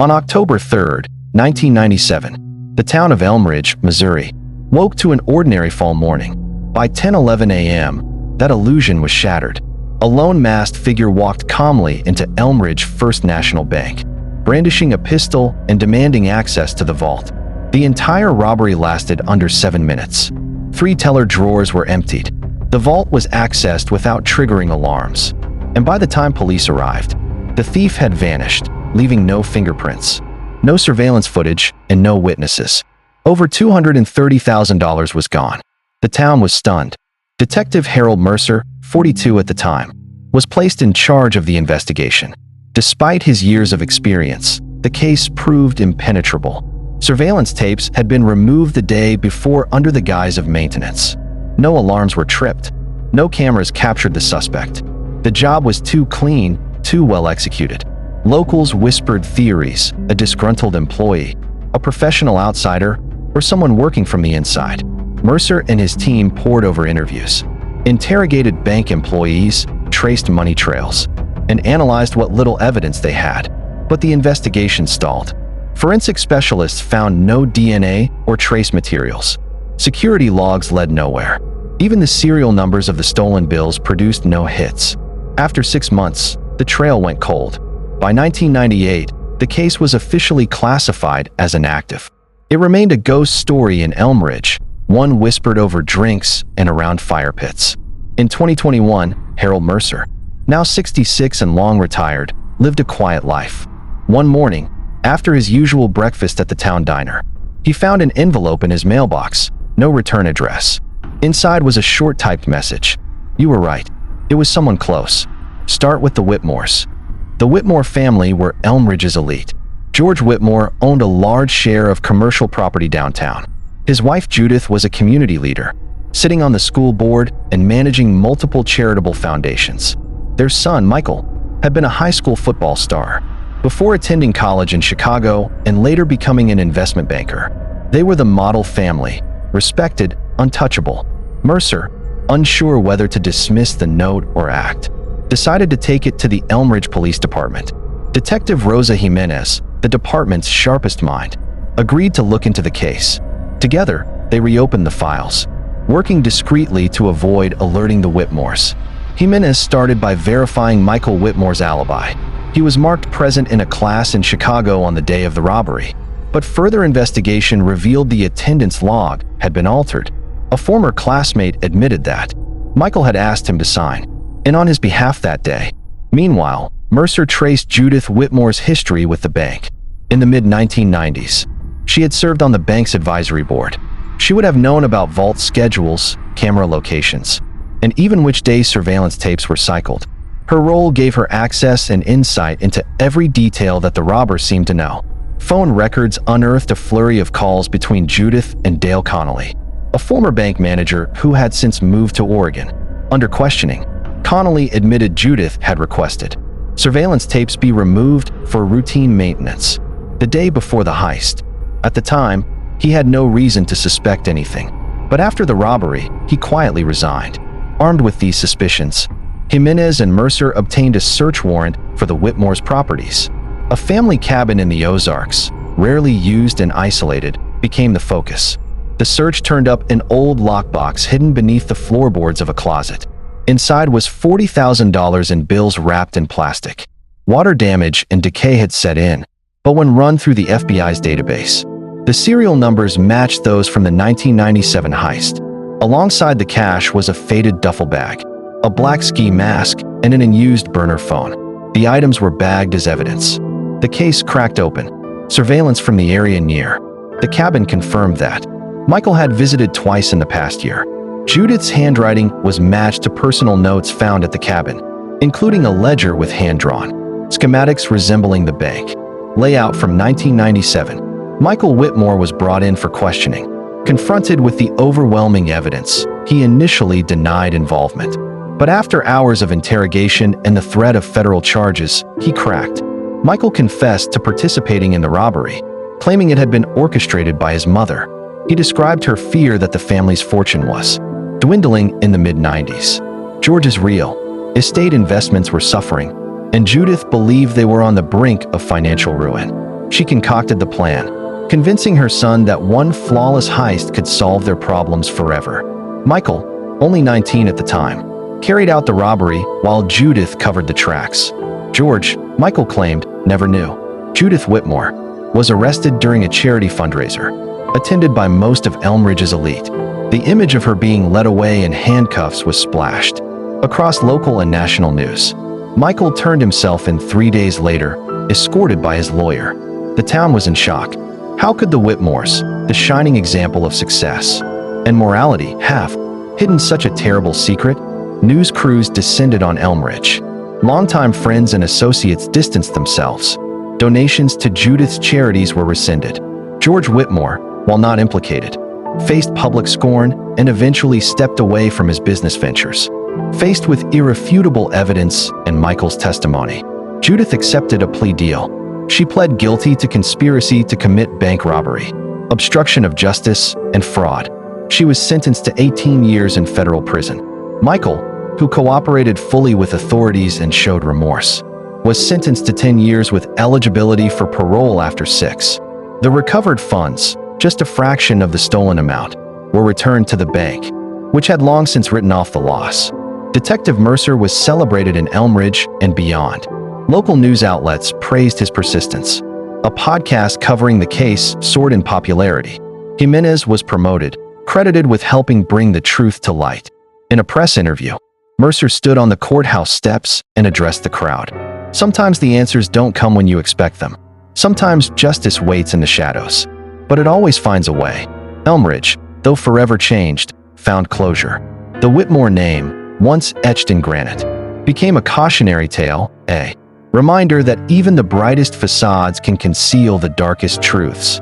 On October 3, 1997, the town of Elmridge, Missouri, woke to an ordinary fall morning. By 10:11 a.m., that illusion was shattered. A lone masked figure walked calmly into Elmridge First National Bank, brandishing a pistol and demanding access to the vault. The entire robbery lasted under 7 minutes. 3 teller drawers were emptied. The vault was accessed without triggering alarms. And by the time police arrived, the thief had vanished, leaving no fingerprints, no surveillance footage, and no witnesses. Over $230,000 was gone. The town was stunned. Detective Harold Mercer, 42 at the time, was placed in charge of the investigation. Despite his years of experience, the case proved impenetrable. Surveillance tapes had been removed the day before under the guise of maintenance. No alarms were tripped. No cameras captured the suspect. The job was too clean, too well executed. Locals whispered theories: a disgruntled employee, a professional outsider, or someone working from the inside. Mercer and his team pored over interviews, interrogated bank employees, traced money trails, and analyzed what little evidence they had. But the investigation stalled. Forensic specialists found no DNA or trace materials. Security logs led nowhere. Even the serial numbers of the stolen bills produced no hits. After 6 months, the trail went cold. By 1998, the case was officially classified as inactive. It remained a ghost story in Elmridge, one whispered over drinks and around fire pits. In 2021, Harold Mercer, now 66 and long retired, lived a quiet life. One morning, after his usual breakfast at the town diner, he found an envelope in his mailbox, no return address. Inside was a short typed message. "You were right. It was someone close. Start with the Whitmores." The Whitmore family were Elmridge's elite. George Whitmore owned a large share of commercial property downtown. His wife Judith was a community leader, sitting on the school board and managing multiple charitable foundations. Their son, Michael, had been a high school football star before attending college in Chicago and later becoming an investment banker. They were the model family, respected, untouchable. Mercer, unsure whether to dismiss the note or act, decided to take it to the Elmridge Police Department. Detective Rosa Jimenez, the department's sharpest mind, agreed to look into the case. Together, they reopened the files, working discreetly to avoid alerting the Whitmores. Jimenez started by verifying Michael Whitmore's alibi. He was marked present in a class in Chicago on the day of the robbery, but further investigation revealed the attendance log had been altered. A former classmate admitted that Michael had asked him to sign in on his behalf that day. Meanwhile, Mercer traced Judith Whitmore's history with the bank. In the mid-1990s, she had served on the bank's advisory board. She would have known about vault schedules, camera locations, and even which days surveillance tapes were cycled. Her role gave her access and insight into every detail that the robber seemed to know. Phone records unearthed a flurry of calls between Judith and Dale Connolly, a former bank manager who had since moved to Oregon. Under questioning, Connolly admitted Judith had requested surveillance tapes be removed for routine maintenance the day before the heist. At the time, he had no reason to suspect anything, but after the robbery, he quietly resigned. Armed with these suspicions, Jimenez and Mercer obtained a search warrant for the Whitmore's properties. A family cabin in the Ozarks, rarely used and isolated, became the focus. The search turned up an old lockbox hidden beneath the floorboards of a closet. Inside was $40,000 in bills wrapped in plastic. Water damage and decay had set in, but when run through the FBI's database, the serial numbers matched those from the 1997 heist. Alongside the cash was a faded duffel bag, a black ski mask, and an unused burner phone. The items were bagged as evidence. The case cracked open. Surveillance from the area near the cabin confirmed that Michael had visited twice in the past year. Judith's handwriting was matched to personal notes found at the cabin, including a ledger with hand-drawn schematics resembling the bank layout from 1997. Michael Whitmore was brought in for questioning. Confronted with the overwhelming evidence, he initially denied involvement. But after hours of interrogation and the threat of federal charges, he cracked. Michael confessed to participating in the robbery, claiming it had been orchestrated by his mother. He described her fear that the family's fortune was dwindling in the mid-90s. George's real estate investments were suffering, and Judith believed they were on the brink of financial ruin. She concocted the plan, convincing her son that one flawless heist could solve their problems forever. Michael, only 19 at the time, carried out the robbery while Judith covered the tracks. George, Michael claimed, never knew. Judith Whitmore was arrested during a charity fundraiser, attended by most of Elmridge's elite. The image of her being led away in handcuffs was splashed across local and national news. Michael turned himself in 3 days later, escorted by his lawyer. The town was in shock. How could the Whitmores, the shining example of success and morality, have hidden such a terrible secret? News crews descended on Elmridge. Longtime friends and associates distanced themselves. Donations to Judith's charities were rescinded. George Whitmore, while not implicated, faced public scorn and eventually stepped away from his business ventures. Faced with irrefutable evidence and Michael's testimony, Judith accepted a plea deal. She pled guilty to conspiracy to commit bank robbery, obstruction of justice, and fraud. She was sentenced to 18 years in federal prison. Michael, who cooperated fully with authorities and showed remorse, was sentenced to 10 years with eligibility for parole after 6. The recovered funds, just a fraction of the stolen amount, were returned to the bank, which had long since written off the loss. Detective Mercer was celebrated in Elmridge and beyond. Local news outlets praised his persistence. A podcast covering the case soared in popularity. Jimenez was promoted, credited with helping bring the truth to light. In a press interview, Mercer stood on the courthouse steps and addressed the crowd. Sometimes the answers don't come when you expect them. Sometimes justice waits in the shadows, but it always finds a way. Elmridge, though forever changed, found closure. The Whitmore name, once etched in granite, became a cautionary tale, a reminder that even the brightest facades can conceal the darkest truths.